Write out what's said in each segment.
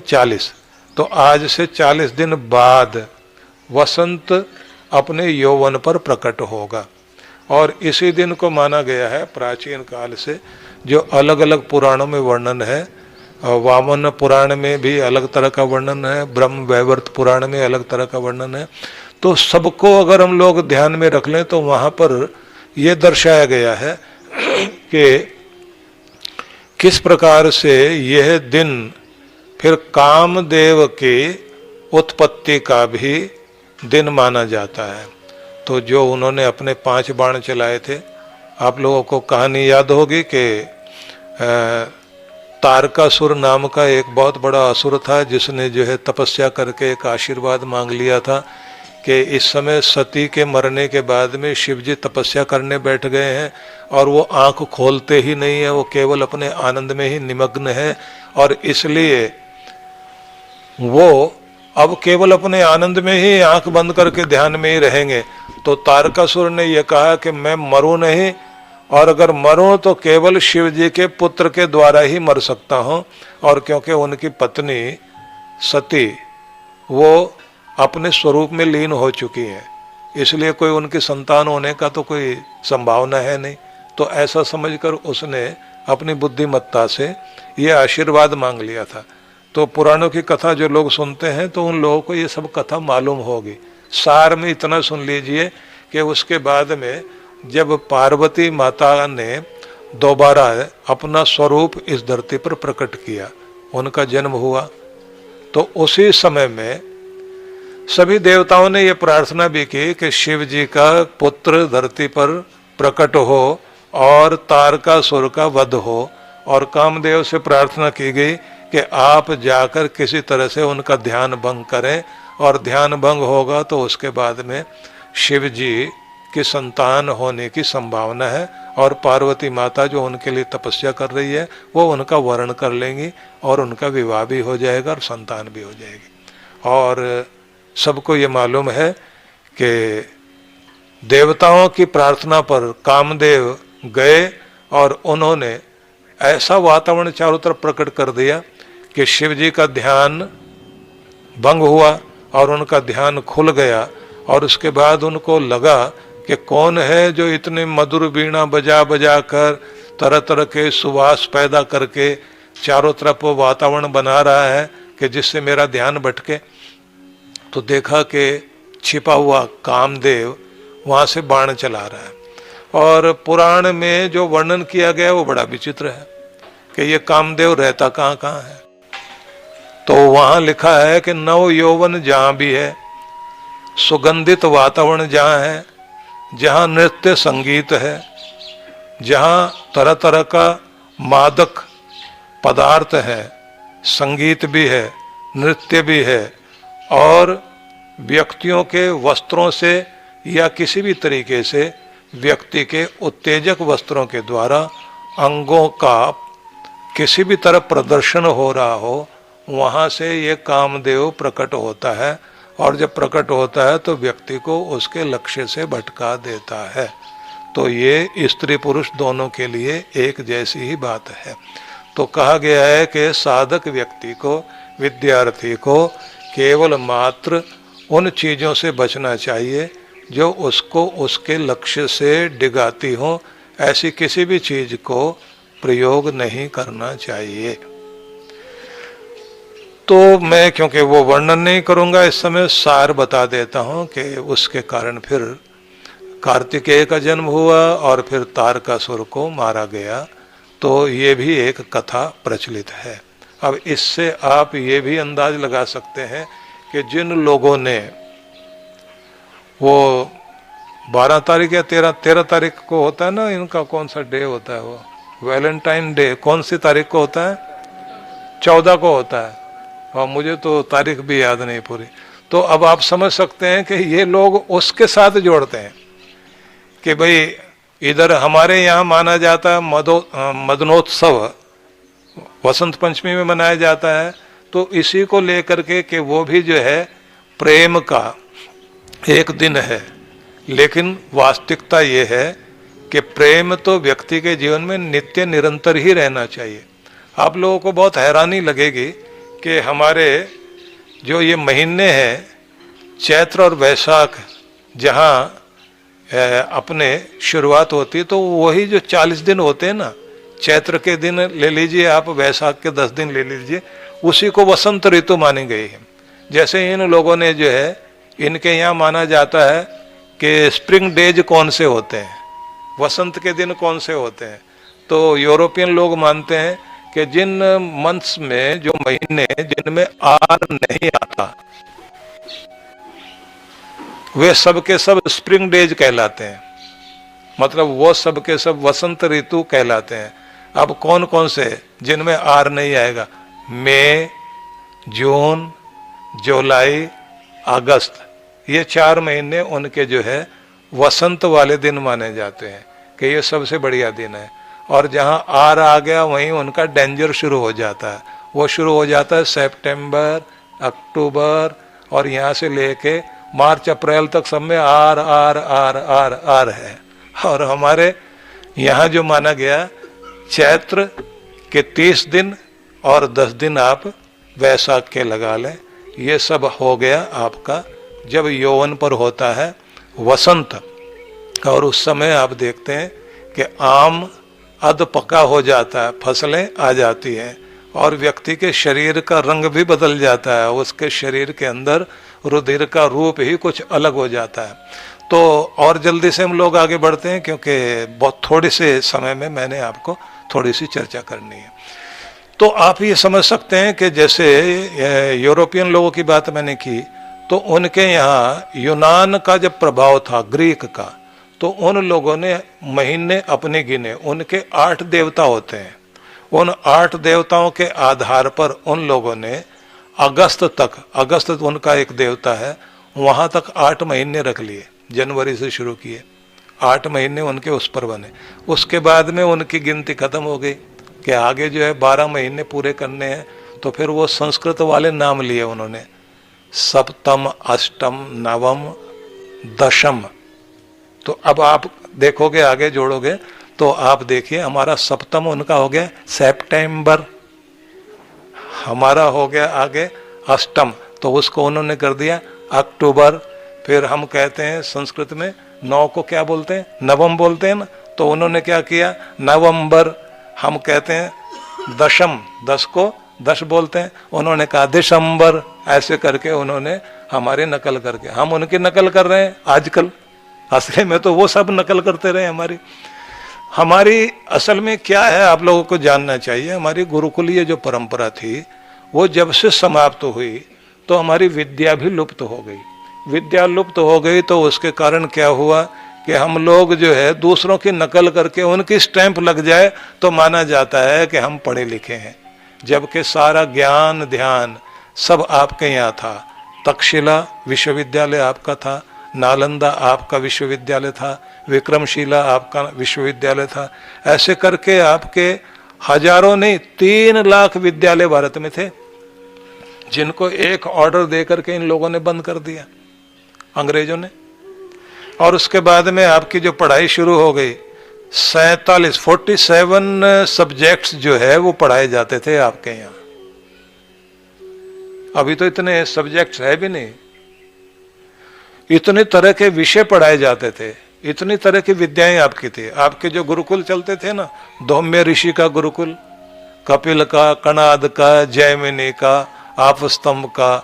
40, तो आज से 40 दिन बाद वसंत अपने यौवन पर प्रकट होगा। और इसी दिन को माना गया है प्राचीन काल से, जो अलग अलग पुराणों में वर्णन है। वामन पुराण में भी अलग तरह का वर्णन है, ब्रह्म वैवर्त पुराण में अलग तरह का वर्णन है। तो सबको अगर हम लोग ध्यान में रख लें तो वहाँ पर ये दर्शाया गया है कि किस प्रकार से यह दिन फिर कामदेव की उत्पत्ति का भी दिन माना जाता है। तो जो उन्होंने अपने 5 बाण चलाए थे, आप लोगों को कहानी याद होगी कि तारकासुर नाम का एक बहुत बड़ा असुर था, जिसने जो है तपस्या करके एक आशीर्वाद मांग लिया था कि इस समय सती के मरने के बाद में शिव जी तपस्या करने बैठ गए हैं और वो आंख खोलते ही नहीं है, वो केवल अपने आनंद में ही निमग्न है, और इसलिए वो अब केवल अपने आनंद में ही आंख बंद करके ध्यान में ही रहेंगे। तो तारकासुर ने यह कहा कि मैं मरूं नहीं, और अगर मरूं तो केवल शिव जी के पुत्र के द्वारा ही मर सकता हूं। और क्योंकि उनकी पत्नी सती वो अपने स्वरूप में लीन हो चुकी है, इसलिए कोई उनकी संतान होने का तो कोई संभावना है नहीं। तो ऐसा समझकर उसने अपनी बुद्धिमत्ता से ये आशीर्वाद मांग लिया था। तो पुराणों की कथा जो लोग सुनते हैं तो उन लोगों को ये सब कथा मालूम होगी। सार में इतना सुन लीजिए कि उसके बाद में जब पार्वती माता ने दोबारा अपना स्वरूप इस धरती पर प्रकट किया, उनका जन्म हुआ, तो उसी समय में सभी देवताओं ने यह प्रार्थना भी की कि शिव जी का पुत्र धरती पर प्रकट हो और तारकासुर का वध हो। और कामदेव से प्रार्थना की गई कि आप जाकर किसी तरह से उनका ध्यान भंग करें, और ध्यान भंग होगा तो उसके बाद में शिव जी की संतान होने की संभावना है, और पार्वती माता जो उनके लिए तपस्या कर रही है वो उनका वर्ण कर लेंगी और उनका विवाह भी हो जाएगा और संतान भी हो जाएगी। और सबको ये मालूम है कि देवताओं की प्रार्थना पर कामदेव गए और उन्होंने ऐसा वातावरण चारों तरफ प्रकट कर दिया कि शिव जी का ध्यान भंग हुआ और उनका ध्यान खुल गया। और उसके बाद उनको लगा कि कौन है जो इतने मधुर वीणा बजा बजा कर तरह तरह के सुवास पैदा करके चारों तरफ वो वातावरण बना रहा है कि जिससे मेरा ध्यान भटके। तो देखा कि छिपा हुआ कामदेव वहाँ से बाण चला रहा है। और पुराण में जो वर्णन किया गया वो बड़ा विचित्र है कि ये कामदेव रहता कहाँ कहाँ है। तो वहाँ लिखा है कि नव यौवन जहाँ भी है, सुगंधित वातावरण जहाँ है, जहाँ नृत्य संगीत है, जहाँ तरह तरह का मादक पदार्थ है, संगीत भी है, नृत्य भी है, और व्यक्तियों के वस्त्रों से या किसी भी तरीके से व्यक्ति के उत्तेजक वस्त्रों के द्वारा अंगों का किसी भी तरह प्रदर्शन हो रहा हो, वहाँ से ये कामदेव प्रकट होता है। और जब प्रकट होता है तो व्यक्ति को उसके लक्ष्य से भटका देता है। तो ये स्त्री पुरुष दोनों के लिए एक जैसी ही बात है। तो कहा गया है कि साधक व्यक्ति को, विद्यार्थी को केवल मात्र उन चीज़ों से बचना चाहिए जो उसको उसके लक्ष्य से डिगाती हो। ऐसी किसी भी चीज़ को प्रयोग नहीं करना चाहिए। तो मैं क्योंकि वो वर्णन नहीं करूंगा इस समय, सार बता देता हूं कि उसके कारण फिर कार्तिकेय का जन्म हुआ और फिर तारकासुर को मारा गया। तो ये भी एक कथा प्रचलित है। अब इससे आप ये भी अंदाज लगा सकते हैं कि जिन लोगों ने वो 12 तारीख या 13 तारीख को होता है ना, इनका कौन सा डे होता है, वो वैलेंटाइन डे कौन सी तारीख को होता है? 14 को होता है, और मुझे तो तारीख भी याद नहीं पूरी। तो अब आप समझ सकते हैं कि ये लोग उसके साथ जोड़ते हैं कि भाई इधर हमारे यहाँ माना जाता है मदनोत्सव, वसंत पंचमी में मनाया जाता है, तो इसी को लेकर के कि वो भी जो है प्रेम का एक दिन है। लेकिन वास्तविकता ये है कि प्रेम तो व्यक्ति के जीवन में नित्य निरंतर ही रहना चाहिए। आप लोगों को बहुत हैरानी लगेगी कि हमारे जो ये महीने हैं चैत्र और वैशाख, जहाँ अपने शुरुआत होती है, तो वही जो 40 दिन होते हैं ना, चैत्र के दिन ले लीजिए आप, वैशाख के 10 दिन ले लीजिए, उसी को वसंत ऋतु मानी गई है। जैसे इन लोगों ने जो है, इनके यहाँ माना जाता है कि स्प्रिंग डेज कौन से होते हैं, वसंत के दिन कौन से होते हैं, तो यूरोपियन लोग मानते हैं कि जिन मंथ्स में, जो महीने जिनमें आर नहीं आता, वे सब के सब स्प्रिंग डेज कहलाते हैं, मतलब वो सब के सब वसंत ऋतु कहलाते हैं। अब कौन कौन से जिनमें आर नहीं आएगा? मई, जून, जुलाई, अगस्त, ये 4 महीने उनके जो है वसंत वाले दिन माने जाते हैं कि ये सबसे बढ़िया दिन है। और जहाँ आर आ गया वहीं उनका डेंजर शुरू हो जाता है। वो शुरू हो जाता है सितंबर, अक्टूबर, और यहाँ से लेके मार्च अप्रैल तक सब में R R R R R है। और हमारे यहाँ जो माना गया, चैत्र के 30 दिन और 10 दिन आप वैशाख के लगा लें, ये सब हो गया आपका जब यौवन पर होता है वसंत। और उस समय आप देखते हैं कि आम अध पका हो जाता है, फसलें आ जाती हैं और व्यक्ति के शरीर का रंग भी बदल जाता है, उसके शरीर के अंदर रुधिर का रूप ही कुछ अलग हो जाता है। तो और जल्दी से हम लोग आगे बढ़ते हैं, क्योंकि बहुत थोड़े से समय में मैंने आपको थोड़ी सी चर्चा करनी है। तो आप ये समझ सकते हैं कि जैसे यूरोपियन लोगों की बात मैंने की, तो उनके यहाँ यूनान का जब प्रभाव था, ग्रीक का, तो उन लोगों ने महीने अपने गिने। उनके 8 देवता होते हैं, उन 8 देवताओं के आधार पर उन लोगों ने अगस्त तक, अगस्त उनका एक देवता है, वहाँ तक 8 महीने रख लिए। जनवरी से शुरू किए, 8 महीने उनके उस पर बने। उसके बाद में उनकी गिनती खत्म हो गई कि आगे जो है 12 महीने पूरे करने हैं। तो फिर वो संस्कृत वाले नाम लिए उन्होंने, सप्तम, अष्टम, नवम, दशम। तो अब आप देखोगे, आगे जोड़ोगे तो आप देखिए, हमारा सप्तम उनका हो गया सितंबर, हमारा हो गया आगे अष्टम, तो उसको उन्होंने कर दिया अक्टूबर। फिर हम कहते हैं संस्कृत में 9 को क्या बोलते हैं? नवम बोलते हैं ना, तो उन्होंने क्या किया? नवंबर। हम कहते हैं दशम, 10 को 10 बोलते हैं, उन्होंने कहा दिसंबर। ऐसे करके उन्होंने हमारी नकल करके, हम उनकी नकल कर रहे हैं आजकल। असली में तो वो सब नकल करते रहे हमारी। हमारी असल में क्या है, आप लोगों को जानना चाहिए। हमारी गुरुकुलीय जो परंपरा थी, वो जब से समाप्त हुई तो हमारी विद्या भी लुप्त हो गई। विद्या लुप्त हो गई तो उसके कारण क्या हुआ कि हम लोग जो है दूसरों की नकल करके उनकी स्टैंप लग जाए तो माना जाता है कि हम पढ़े लिखे हैं, जबकि सारा ज्ञान ध्यान सब आपके यहाँ था। तक्षशिला विश्वविद्यालय आपका था, नालंदा आपका विश्वविद्यालय था, विक्रमशिला आपका विश्वविद्यालय था। ऐसे करके आपके हजारों नहीं 3 लाख विद्यालय भारत में थे, जिनको एक ऑर्डर दे करके इन लोगों ने बंद कर दिया, अंग्रेजों ने। और उसके बाद में आपकी जो पढ़ाई शुरू हो गई, 47 सब्जेक्ट्स जो है वो पढ़ाए जाते थे आपके यहाँ। अभी तो इतने सब्जेक्ट्स है भी नहीं, इतने तरह के विषय पढ़ाए जाते थे, इतनी तरह की विद्याएं आपकी थी। आपके जो गुरुकुल चलते थे ना, धौम्य ऋषि का गुरुकुल, कपिल का, कणाद का, जैमिनी का, आपस्तंभ का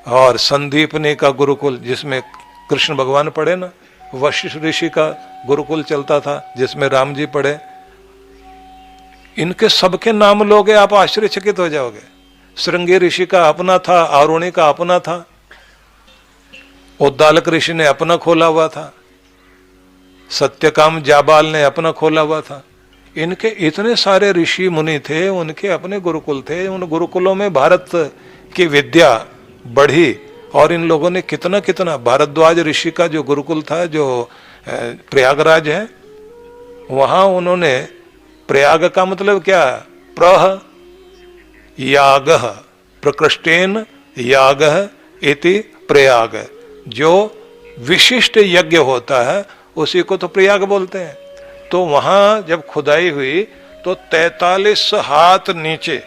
और संदीपनी का गुरुकुल, जिसमें कृष्ण भगवान पढ़े ना। वशिष्ठ ऋषि का गुरुकुल चलता था, जिसमें राम जी पढ़े। इनके सबके नाम लोगे आप आश्चर्यचकित हो जाओगे। श्रृंगी ऋषि का अपना था, आरुणि का अपना था, उद्दालक ऋषि ने अपना खोला हुआ था, सत्यकाम जाबाल ने अपना खोला हुआ था। इनके इतने सारे ऋषि मुनि थे, उनके अपने गुरुकुल थे। उन गुरुकुलों में भारत की विद्या बढ़ी। और इन लोगों ने कितना कितना, भारद्वाज ऋषि का जो गुरुकुल था, जो प्रयागराज है, वहां उन्होंने, प्रयाग का मतलब क्या? प्रह यागः, प्रकृष्टेन यागः इति प्रयाग। जो विशिष्ट यज्ञ होता है उसी को तो प्रयाग बोलते हैं। तो वहां जब खुदाई हुई तो 43 हाथ नीचे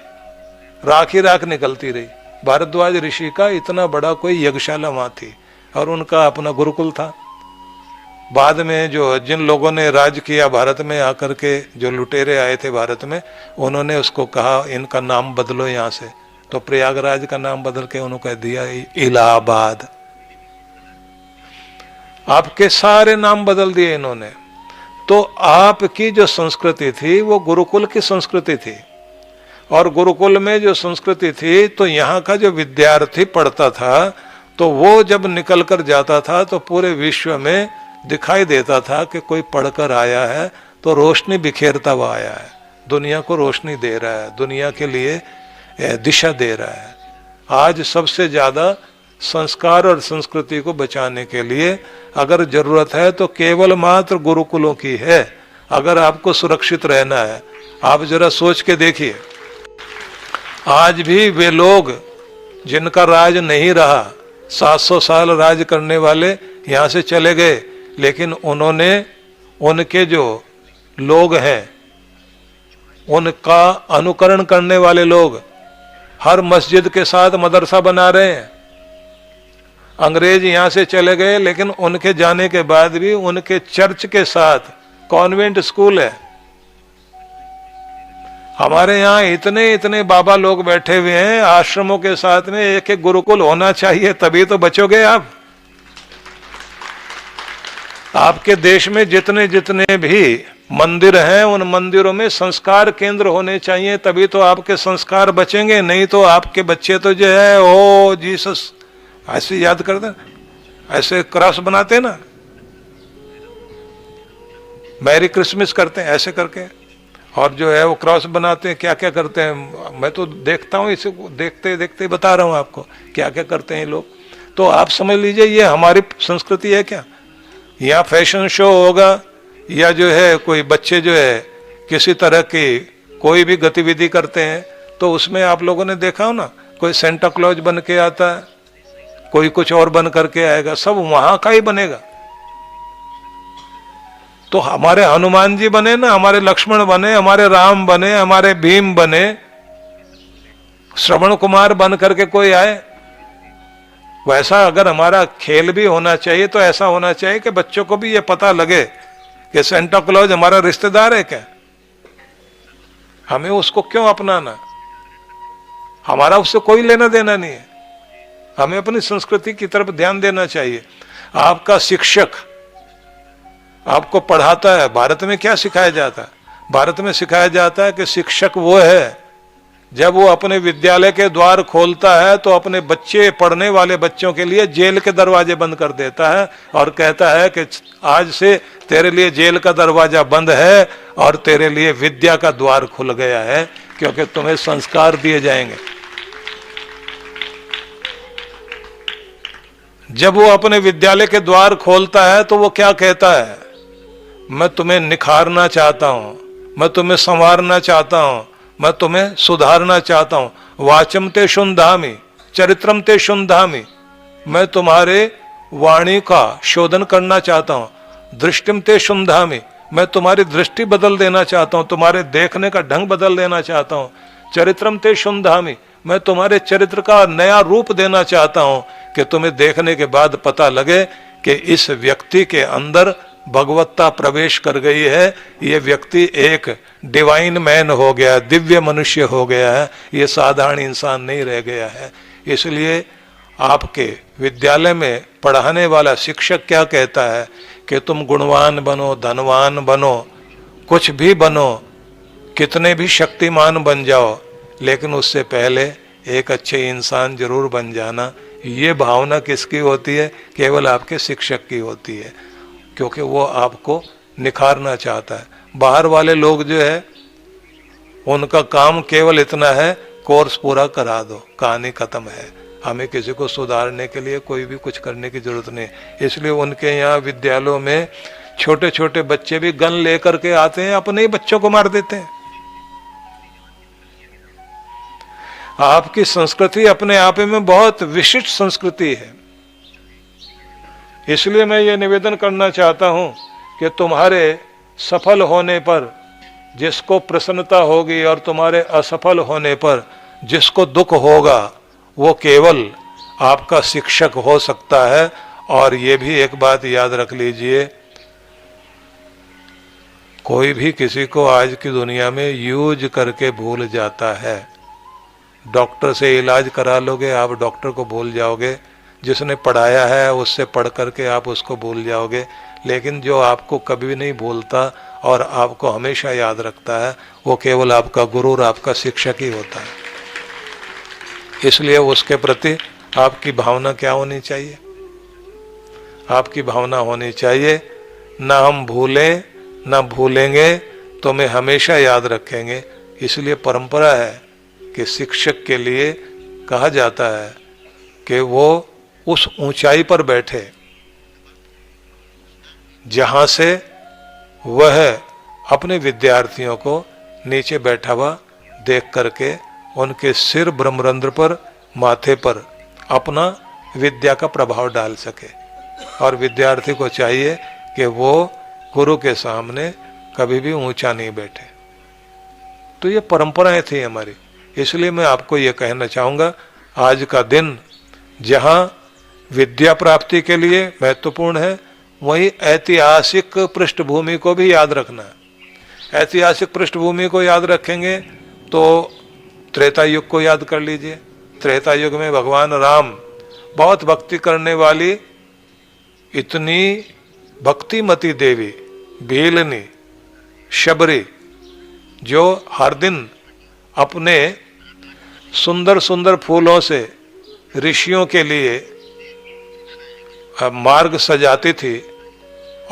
राख ही राख निकलती रही। भारद्वाज ऋषि का इतना बड़ा कोई यज्ञशाला वहां थी और उनका अपना गुरुकुल था। बाद में जो जिन लोगों ने राज किया भारत में आकर के, जो लुटेरे आए थे भारत में, उन्होंने उसको कहा इनका नाम बदलो यहाँ से, तो प्रयागराज का नाम बदल के उन्होंने कह दिया इलाहाबाद। आपके सारे नाम बदल दिए इन्होंने। तो आपकी जो संस्कृति थी वो गुरुकुल की संस्कृति थी, और गुरुकुल में जो संस्कृति थी तो यहाँ का जो विद्यार्थी पढ़ता था तो वो जब निकल कर जाता था तो पूरे विश्व में दिखाई देता था कि कोई पढ़कर आया है, तो रोशनी बिखेरता हुआ आया है, दुनिया को रोशनी दे रहा है, दुनिया के लिए दिशा दे रहा है। आज सबसे ज्यादा संस्कार और संस्कृति को बचाने के लिए अगर जरूरत है तो केवल मात्र गुरुकुलों की है। अगर आपको सुरक्षित रहना है, आप जरा सोच के देखिए, आज भी वे लोग जिनका राज नहीं रहा, 700 साल राज करने वाले यहाँ से चले गए, लेकिन उन्होंने, उनके जो लोग हैं उनका अनुकरण करने वाले लोग हर मस्जिद के साथ मदरसा बना रहे हैं। अंग्रेज यहाँ से चले गए, लेकिन उनके जाने के बाद भी उनके चर्च के साथ कॉन्वेंट स्कूल है। हमारे यहाँ इतने इतने बाबा लोग बैठे हुए हैं, आश्रमों के साथ में एक एक गुरुकुल होना चाहिए, तभी तो बचोगे आप। आपके देश में जितने जितने भी मंदिर हैं उन मंदिरों में संस्कार केंद्र होने चाहिए, तभी तो आपके संस्कार बचेंगे। नहीं तो आपके बच्चे तो जो है ओ जीसस ऐसे याद करते, ऐसे क्रॉस बनाते ना, मैरी क्रिसमस करते हैं ऐसे करके, और जो है वो क्रॉस बनाते हैं, क्या क्या करते हैं। मैं तो देखता हूँ, इसे देखते देखते बता रहा हूँ आपको क्या क्या करते हैं लोग। तो आप समझ लीजिए ये हमारी संस्कृति है क्या? यहाँ फैशन शो होगा या जो है कोई बच्चे जो है किसी तरह की कोई भी गतिविधि करते हैं, तो उसमें आप लोगों ने देखा हो ना, कोई सेंटा क्लॉज बन के आता है, कोई कुछ और बन करके आएगा, सब वहां का ही बनेगा। तो हमारे हनुमान जी बने ना, हमारे लक्ष्मण बने, हमारे राम बने, हमारे भीम बने, श्रवण कुमार बन करके कोई आए। वैसा अगर हमारा खेल भी होना चाहिए तो ऐसा होना चाहिए कि बच्चों को भी ये पता लगे कि सेंटा क्लॉज हमारा रिश्तेदार है क्या, हमें उसको क्यों अपनाना, हमारा उससे कोई लेना देना नहीं है। हमें अपनी संस्कृति की तरफ ध्यान देना चाहिए। आपका शिक्षक आपको पढ़ाता है, भारत में क्या सिखाया जाता है? भारत में सिखाया जाता है कि शिक्षक वो है जब वो अपने विद्यालय के द्वार खोलता है तो अपने बच्चे, पढ़ने वाले बच्चों के लिए जेल के दरवाजे बंद कर देता है और कहता है कि आज से तेरे लिए जेल का दरवाजा बंद है और तेरे लिए विद्या का द्वार खुल गया है, क्योंकि तुम्हें संस्कार दिए जाएंगे। जब वो अपने विद्यालय के द्वार खोलता है तो वो क्या कहता है? मैं तुम्हें निखारना चाहता हूं, मैं तुम्हें संवारना चाहता हूं, मैं तुम्हें सुधारना चाहता हूं। वाचम ते शुंधामि, चरित्रम ते शुंधामि, मैं तुम्हारे वाणी का शोधन करना चाहता हूं। दृष्टिम ते शुंधामि, मैं तुम्हारी दृष्टि बदल देना चाहता हूं, तुम्हारे देखने का ढंग बदल देना चाहता हूं। चरित्रम ते शुंधामि, मैं तुम्हारे चरित्र का नया रूप देना चाहता हूं कि तुम्हें देखने के बाद पता लगे कि इस व्यक्ति के अंदर भगवत्ता प्रवेश कर गई है, ये व्यक्ति एक डिवाइन मैन हो गया, दिव्य मनुष्य हो गया है, ये साधारण इंसान नहीं रह गया है। इसलिए आपके विद्यालय में पढ़ाने वाला शिक्षक क्या कहता है कि तुम गुणवान बनो, धनवान बनो, कुछ भी बनो, कितने भी शक्तिमान बन जाओ, लेकिन उससे पहले एक अच्छे इंसान जरूर बन जाना। ये भावना किसकी होती है? केवल आपके शिक्षक की होती है, क्योंकि वो आपको निखारना चाहता है। बाहर वाले लोग जो है उनका काम केवल इतना है, कोर्स पूरा करा दो, कहानी खत्म है। हमें किसी को सुधारने के लिए कोई भी कुछ करने की जरूरत नहीं। इसलिए उनके यहाँ विद्यालयों में छोटे छोटे बच्चे भी गन लेकर के आते हैं, अपने ही बच्चों को मार देते हैं। आपकी संस्कृति अपने आप में बहुत विशिष्ट संस्कृति है। इसलिए मैं ये निवेदन करना चाहता हूं कि तुम्हारे सफल होने पर जिसको प्रसन्नता होगी और तुम्हारे असफल होने पर जिसको दुख होगा वो केवल आपका शिक्षक हो सकता है। और ये भी एक बात याद रख लीजिए, कोई भी किसी को आज की दुनिया में यूज करके भूल जाता है। डॉक्टर से इलाज करा लोगे, आप डॉक्टर को भूल जाओगे, जिसने पढ़ाया है उससे पढ़ करके आप उसको भूल जाओगे, लेकिन जो आपको कभी नहीं भूलता और आपको हमेशा याद रखता है वो केवल आपका गुरु और आपका शिक्षक ही होता है। इसलिए उसके प्रति आपकी भावना क्या होनी चाहिए? आपकी भावना होनी चाहिए, ना हम भूलें ना भूलेंगे, तो मैं हमेशा याद रखेंगे। इसलिए परंपरा है कि शिक्षक के लिए कहा जाता है कि वो उस ऊंचाई पर बैठे जहां से वह अपने विद्यार्थियों को नीचे बैठा हुआ देख करके उनके सिर ब्रह्मरंध्र पर, माथे पर अपना विद्या का प्रभाव डाल सके। और विद्यार्थी को चाहिए कि वो गुरु के सामने कभी भी ऊंचा नहीं बैठे। तो ये परंपराएं थी हमारी। इसलिए मैं आपको ये कहना चाहूँगा, आज का दिन जहाँ विद्या प्राप्ति के लिए महत्वपूर्ण है, वहीं ऐतिहासिक पृष्ठभूमि को भी याद रखना है। ऐतिहासिक पृष्ठभूमि को याद रखेंगे तो त्रेता युग को याद कर लीजिए। त्रेता युग में भगवान राम बहुत भक्ति करने वाली इतनी भक्तिमती देवी भीलनी शबरी, जो हर दिन अपने सुंदर सुंदर फूलों से ऋषियों के लिए मार्ग सजाती थी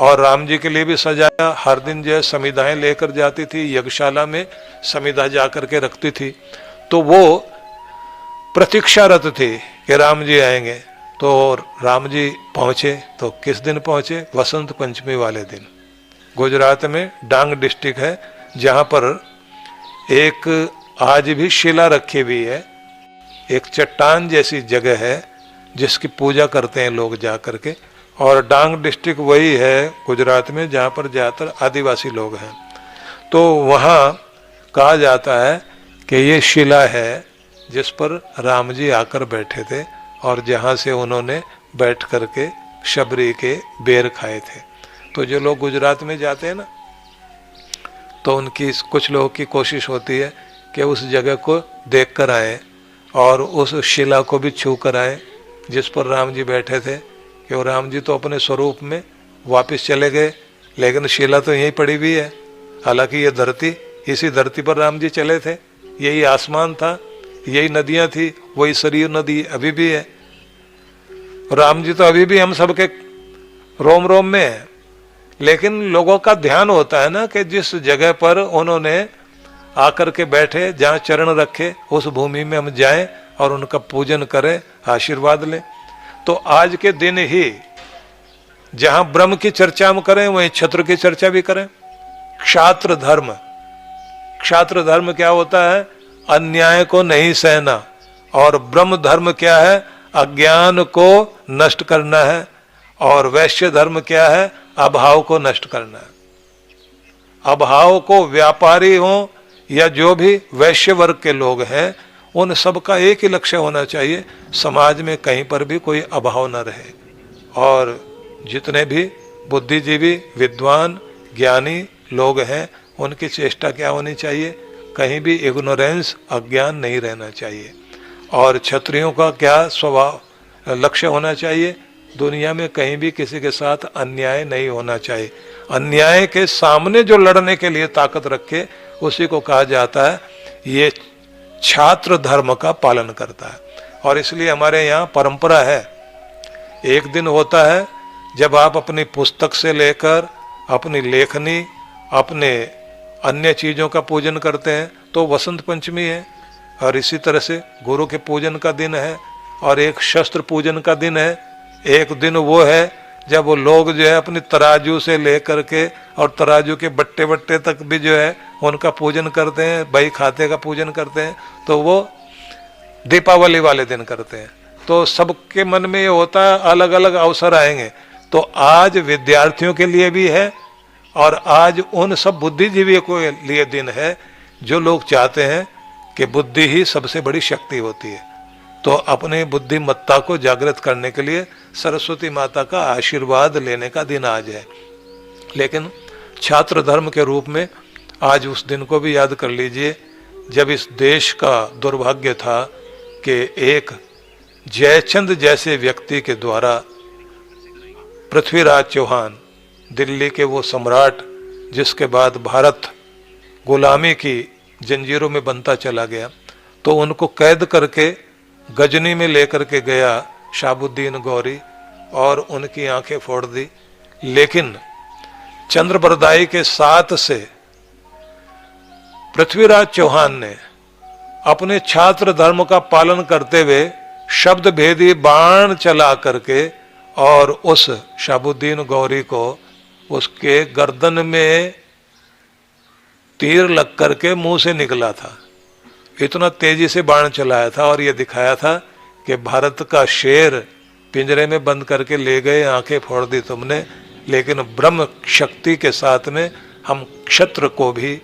और राम जी के लिए भी सजाया। हर दिन जो है समिधाएं लेकर जाती थी, यज्ञशाला में समिधा जा करके रखती थी। तो वो प्रतीक्षारत थी कि राम जी आएंगे। तो राम जी पहुंचे तो किस दिन पहुंचे? वसंत पंचमी वाले दिन। गुजरात में डांग डिस्ट्रिक्ट है, जहां पर एक आज भी शिला रखी हुई है, एक चट्टान जैसी जगह है जिसकी पूजा करते हैं लोग जा करके। और डांग डिस्ट्रिक्ट वही है गुजरात में जहाँ पर ज़्यादातर आदिवासी लोग हैं। तो वहाँ कहा जाता है कि ये शिला है जिस पर राम जी आकर बैठे थे और जहाँ से उन्होंने बैठ करके शबरी के बेर खाए थे। तो जो लोग गुजरात में जाते हैं ना, तो उनकी कुछ लोगों की कोशिश होती है कि उस जगह को देख कर आए और उस शिला को भी छू कर आए जिस पर राम जी बैठे थे। कि राम जी तो अपने स्वरूप में वापस चले गए, लेकिन शिला तो यहीं पड़ी हुई है। हालांकि ये धरती, इसी धरती पर राम जी चले थे, यही आसमान था, यही नदियां थी, वही सरयू नदी अभी भी है। राम जी तो अभी भी हम सबके रोम रोम में है। लेकिन लोगों का ध्यान होता है ना कि जिस जगह पर उन्होंने आकर के बैठे, जहाँ चरण रखे, उस भूमि में हम जाएं और उनका पूजन करें, आशीर्वाद लें। तो आज के दिन ही जहां ब्रह्म की चर्चा हम करें, वहीं क्षत्र की चर्चा भी करें। क्षात्र धर्म, क्षात्र धर्म क्या होता है? अन्याय को नहीं सहना। और ब्रह्म धर्म क्या है? अज्ञान को नष्ट करना है। और वैश्य धर्म क्या है? अभाव को नष्ट करना है। अभाव को व्यापारी हो या जो भी वैश्य वर्ग के लोग हैं, उन सबका एक ही लक्ष्य होना चाहिए, समाज में कहीं पर भी कोई अभाव न रहे। और जितने भी बुद्धिजीवी, विद्वान, ज्ञानी लोग हैं, उनकी चेष्टा क्या होनी चाहिए? कहीं भी इग्नोरेंस, अज्ञान नहीं रहना चाहिए। और क्षत्रियों का क्या स्वभाव, लक्ष्य होना चाहिए? दुनिया में कहीं भी किसी के साथ अन्याय नहीं होना चाहिए। अन्याय के सामने जो लड़ने के लिए ताकत रखे, उसी को कहा जाता है ये छात्र धर्म का पालन करता है। और इसलिए हमारे यहाँ परंपरा है, एक दिन होता है जब आप अपनी पुस्तक से लेकर अपनी लेखनी, अपने अन्य चीज़ों का पूजन करते हैं, तो वसंत पंचमी है। और इसी तरह से गुरु के पूजन का दिन है, और एक शस्त्र पूजन का दिन है। एक दिन वो है जब वो लोग जो है अपनी तराजू से लेकर के और तराजू के बट्टे बट्टे तक भी जो है उनका पूजन करते हैं, बही खाते का पूजन करते हैं। तो वो दीपावली वाले दिन करते हैं। तो सबके मन में ये होता है अलग अलग अवसर आएंगे। तो आज विद्यार्थियों के लिए भी है और आज उन सब बुद्धिजीवियों के लिए दिन है जो लोग चाहते हैं कि बुद्धि ही सबसे बड़ी शक्ति होती है। तो अपनी बुद्धिमत्ता को जागृत करने के लिए सरस्वती माता का आशीर्वाद लेने का दिन आज है। लेकिन छात्र धर्म के रूप में आज उस दिन को भी याद कर लीजिए जब इस देश का दुर्भाग्य था कि एक जयचंद जैसे व्यक्ति के द्वारा पृथ्वीराज चौहान, दिल्ली के वो सम्राट जिसके बाद भारत गुलामी की जंजीरों में बनता चला गया, तो उनको कैद करके गजनी में लेकर के गया शहाबुद्दीन गौरी और उनकी आंखें फोड़ दी। लेकिन चंद्रबरदाई के साथ से पृथ्वीराज चौहान ने अपने छात्र धर्म का पालन करते हुए शब्द भेदी बाण चला करके और उस शहाबुद्दीन गौरी को उसके गर्दन में तीर लग करके मुंह से निकला था। इतना तेजी से बाण चलाया था और ये दिखाया था कि भारत का शेर पिंजरे में बंद करके ले गए, आंखें फोड़ दी तुमने, लेकिन ब्रह्म शक्ति के साथ में हम क्षत्र को भी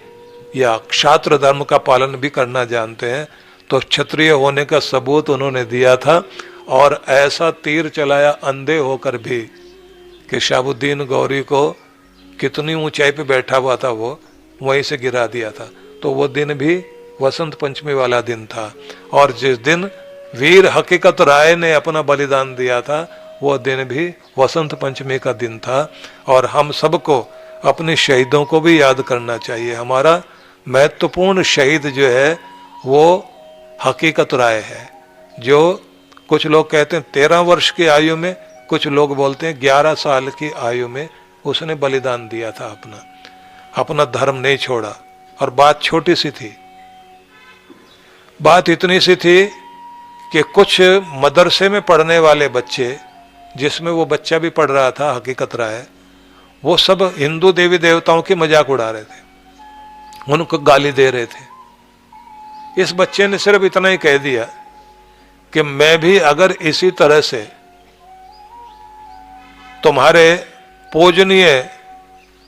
या क्षात्र धर्म का पालन भी करना जानते हैं। तो क्षत्रिय होने का सबूत उन्होंने दिया था और ऐसा तीर चलाया अंधे होकर भी कि शहाबुद्दीन गौरी को कितनी ऊंचाई पे बैठा हुआ था वो वहीं से गिरा दिया था। तो वो दिन भी वसंत पंचमी वाला दिन था। और जिस दिन वीर हकीकत राय ने अपना बलिदान दिया था वो दिन भी वसंत पंचमी का दिन था। और हम सबको अपने शहीदों को भी याद करना चाहिए। हमारा महत्वपूर्ण शहीद जो है वो हकीकत राय है, जो कुछ लोग कहते हैं 13 वर्ष की आयु में, कुछ लोग बोलते हैं 11 साल की आयु में उसने बलिदान दिया था, अपना धर्म नहीं छोड़ा। और बात छोटी सी थी, बात इतनी सी थी कि कुछ मदरसे में पढ़ने वाले बच्चे, जिसमें वो बच्चा भी पढ़ रहा था हकीकत राय, वो सब हिंदू देवी देवताओं की मजाक उड़ा रहे थे, उनको गाली दे रहे थे। इस बच्चे ने सिर्फ इतना ही कह दिया कि मैं भी अगर इसी तरह से तुम्हारे पूजनीय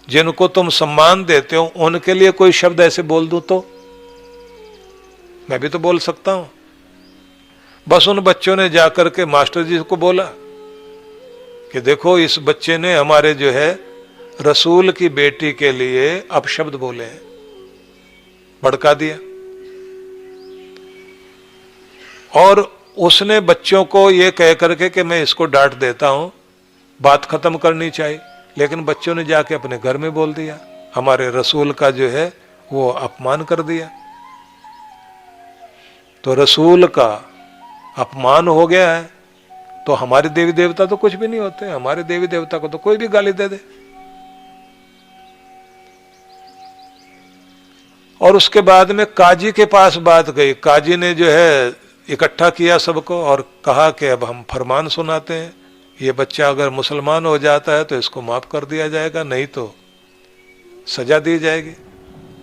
जिनको तुम सम्मान देते हो उनके लिए कोई शब्द ऐसे बोल दूं तो मैं भी तो बोल सकता हूं। बस उन बच्चों ने जाकर के मास्टर जी को बोला कि देखो इस बच्चे ने हमारे जो है रसूल की बेटी के लिए अपशब्द बोले हैं, भड़का दिया। और उसने बच्चों को ये कह करके कि मैं इसको डांट देता हूं, बात खत्म करनी चाहिए, लेकिन बच्चों ने जाके अपने घर में बोल दिया, हमारे रसूल का जो है वो अपमान कर दिया। तो रसूल का अपमान हो गया है तो हमारे देवी देवता तो कुछ भी नहीं होते। हमारे देवी देवता को तो कोई भी गाली दे दे। और उसके बाद में काजी के पास बात गई। काजी ने जो है इकट्ठा किया सबको और कहा कि अब हम फरमान सुनाते हैं, ये बच्चा अगर मुसलमान हो जाता है तो इसको माफ कर दिया जाएगा, नहीं तो सजा दी जाएगी।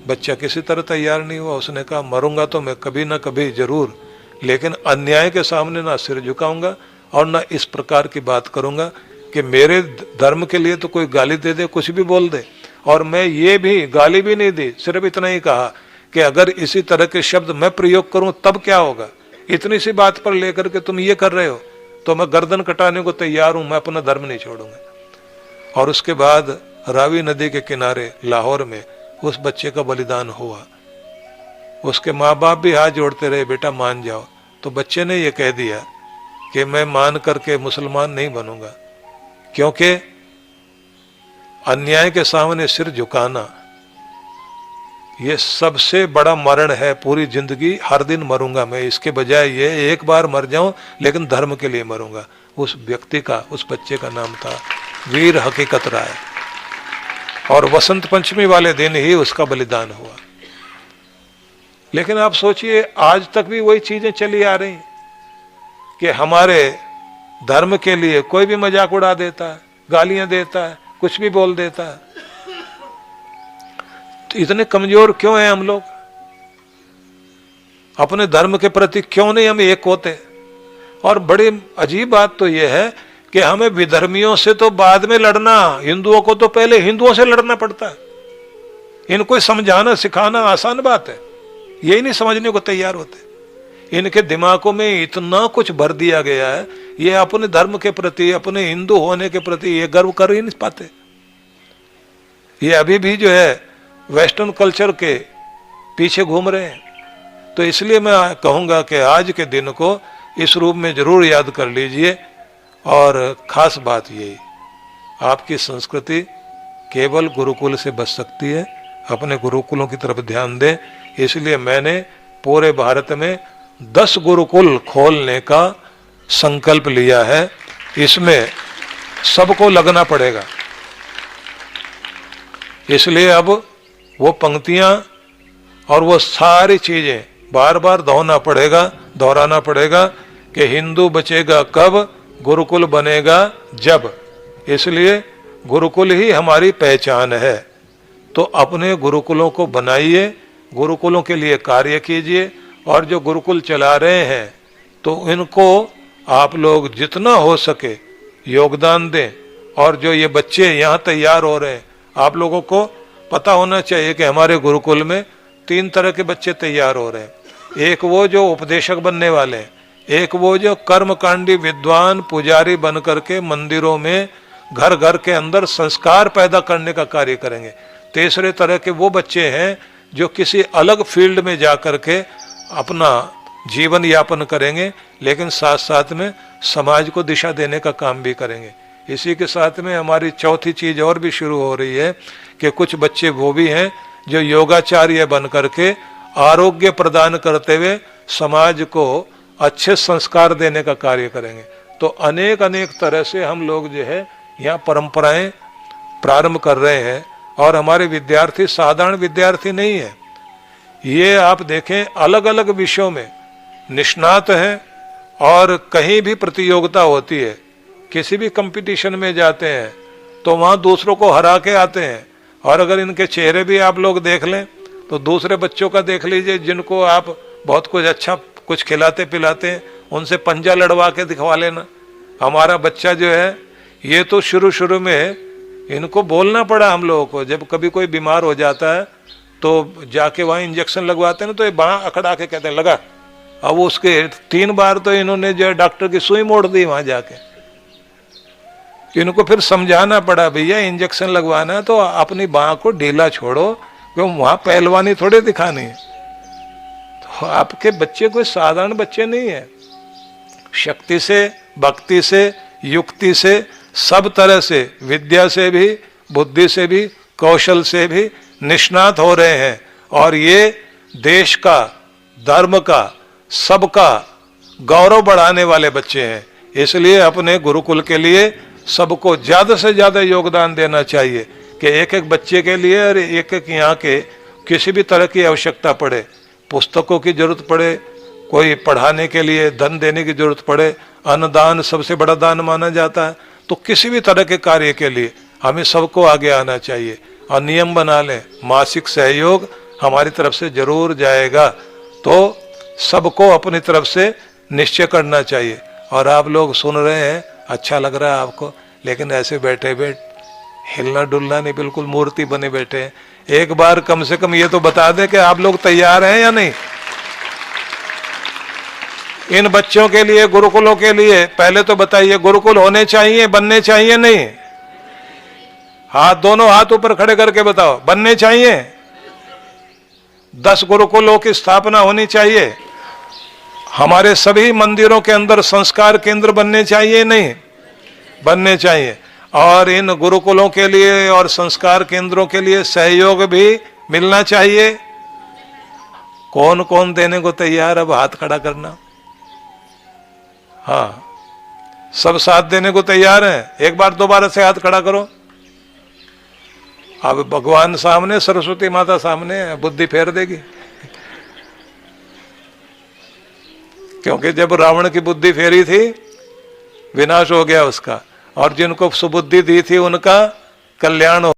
बच्चा किसी तरह तैयार नहीं हुआ। उसने कहा मरूंगा तो मैं कभी ना कभी जरूर, लेकिन अन्याय के सामने ना सिर झुकाऊंगा और ना इस प्रकार की बात करूंगा कि मेरे धर्म के लिए तो कोई गाली दे दे, कुछ भी बोल दे। और मैं ये भी गाली भी नहीं दी, सिर्फ इतना ही कहा कि अगर इसी तरह के शब्द मैं प्रयोग करूं तब क्या होगा। इतनी सी बात पर लेकर के तुम ये कर रहे हो तो मैं गर्दन कटाने को तैयार हूं, मैं अपना धर्म नहीं छोड़ूंगा। और उसके बाद रावी नदी के किनारे लाहौर में उस बच्चे का बलिदान हुआ। उसके माँ बाप भी हाथ जोड़ते रहे, बेटा मान जाओ। तो बच्चे ने ये कह दिया कि मैं मान करके मुसलमान नहीं बनूंगा, क्योंकि अन्याय के सामने सिर झुकाना ये सबसे बड़ा मरण है। पूरी जिंदगी हर दिन मरूंगा मैं, इसके बजाय ये एक बार मर जाऊं लेकिन धर्म के लिए मरूंगा। उस व्यक्ति का, उस बच्चे का नाम था वीर हकीकत राय। और वसंत पंचमी वाले दिन ही उसका बलिदान हुआ। लेकिन आप सोचिए आज तक भी वही चीजें चली आ रही कि हमारे धर्म के लिए कोई भी मजाक उड़ा देता है, गालियां देता है, कुछ भी बोल देता है। तो इतने कमजोर क्यों हैं हम लोग? अपने धर्म के प्रति क्यों नहीं हम एक होते? और बड़ी अजीब बात तो यह है कि हमें विधर्मियों से तो बाद में लड़ना, हिंदुओं को तो पहले हिंदुओं से लड़ना पड़ता है। इनको समझाना सिखाना आसान बात है, यही नहीं समझने को तैयार होते। इनके दिमागों में इतना कुछ भर दिया गया है, ये अपने धर्म के प्रति, अपने हिंदू होने के प्रति ये गर्व कर ही नहीं पाते। ये अभी भी जो है वेस्टर्न कल्चर के पीछे घूम रहे हैं। तो इसलिए मैं कहूँगा कि आज के दिन को इस रूप में जरूर याद कर लीजिए। और खास बात यही, आपकी संस्कृति केवल गुरुकुल से बच सकती है। अपने गुरुकुलों की तरफ ध्यान दें। इसलिए मैंने पूरे भारत में 10 गुरुकुल खोलने का संकल्प लिया है। इसमें सबको लगना पड़ेगा। इसलिए अब वो पंक्तियां और वो सारी चीजें बार बार दोहराना पड़ेगा कि हिंदू बचेगा कब, गुरुकुल बनेगा जब। इसलिए गुरुकुल ही हमारी पहचान है। तो अपने गुरुकुलों को बनाइए, गुरुकुलों के लिए कार्य कीजिए। और जो गुरुकुल चला रहे हैं तो इनको आप लोग जितना हो सके योगदान दें। और जो ये बच्चे यहाँ तैयार हो रहे हैं, आप लोगों को पता होना चाहिए कि हमारे गुरुकुल में 3 तरह के बच्चे तैयार हो रहे हैं। एक वो जो उपदेशक बनने वाले हैं, एक वो जो कर्मकांडी विद्वान पुजारी बन करके मंदिरों में घर घर के अंदर संस्कार पैदा करने का कार्य करेंगे। तीसरे तरह के वो बच्चे हैं जो किसी अलग फील्ड में जा करके अपना जीवन यापन करेंगे, लेकिन साथ साथ में समाज को दिशा देने का काम भी करेंगे। इसी के साथ में हमारी चौथी चीज और भी शुरू हो रही है कि कुछ बच्चे वो भी हैं जो योगाचार्य बन करके आरोग्य प्रदान करते हुए समाज को अच्छे संस्कार देने का कार्य करेंगे। तो अनेक अनेक तरह से हम लोग जो है यहाँ परंपराएं प्रारंभ कर रहे हैं। और हमारे विद्यार्थी साधारण विद्यार्थी नहीं है, ये आप देखें अलग अलग विषयों में निष्णात हैं। और कहीं भी प्रतियोगिता होती है, किसी भी कंपटीशन में जाते हैं तो वहाँ दूसरों को हरा के आते हैं। और अगर इनके चेहरे भी आप लोग देख लें तो दूसरे बच्चों का देख लीजिए जिनको आप बहुत कुछ अच्छा कुछ खिलाते पिलाते हैं, उनसे पंजा लड़वा के दिखवा लेना। हमारा बच्चा जो है ये तो शुरू में इनको बोलना पड़ा हम लोगों को, जब कभी कोई बीमार हो जाता है तो जाके वहाँ इंजेक्शन लगवाते हैं ना, तो ये बाँह अकड़ा के कहते हैं लगा। अब उसके 3 बार तो इन्होंने जो है डॉक्टर की सुई मोड़ दी वहाँ जाके। इनको फिर समझाना पड़ा, भैया इंजेक्शन लगवाना है तो अपनी बाँह को ढीला छोड़ो, क्यों वहाँ पहलवानी थोड़े दिखानी है। तो आपके बच्चे कोई साधारण बच्चे नहीं है। शक्ति से, भक्ति से, युक्ति से, सब तरह से, विद्या से भी, बुद्धि से भी, कौशल से भी निष्णात हो रहे हैं। और ये देश का, धर्म का, सबका गौरव बढ़ाने वाले बच्चे हैं। इसलिए अपने गुरुकुल के लिए सबको ज्यादा से ज्यादा योगदान देना चाहिए कि एक एक बच्चे के लिए और एक एक यहाँ के किसी भी तरह की आवश्यकता पड़े, पुस्तकों की जरूरत पड़े, कोई पढ़ाने के लिए धन देने की जरूरत पड़े, अन्नदान सबसे बड़ा दान माना जाता है, तो किसी भी तरह के कार्य के लिए हमें सबको आगे आना चाहिए। और नियम बना लें, मासिक सहयोग हमारी तरफ से जरूर जाएगा। तो सबको अपनी तरफ से निश्चय करना चाहिए। और आप लोग सुन रहे हैं, अच्छा लग रहा है आपको, लेकिन ऐसे बैठे हिलना डुलना नहीं, बिल्कुल मूर्ति बने बैठे हैं। एक बार कम से कम ये तो बता दें कि आप लोग तैयार हैं या नहीं। इन बच्चों के लिए, गुरुकुलों के लिए पहले तो बताइए, गुरुकुल होने चाहिए, बनने चाहिए नहीं? हाथ, दोनों हाथ ऊपर खड़े करके बताओ, बनने चाहिए? 10 गुरुकुलों की स्थापना होनी चाहिए। हमारे सभी मंदिरों के अंदर संस्कार केंद्र बनने चाहिए नहीं? बनने चाहिए। और इन गुरुकुलों के लिए और संस्कार केंद्रों के लिए सहयोग भी मिलना चाहिए। कौन कौन देने को तैयार? अब हाथ खड़ा करना। हाँ, सब साथ देने को तैयार हैं? एक बार दोबारा से हाथ खड़ा करो। अब भगवान सामने, सरस्वती माता सामने, बुद्धि फेर देगी। क्योंकि जब रावण की बुद्धि फेरी थी, विनाश हो गया उसका, और जिनको सुबुद्धि दी थी उनका कल्याण हो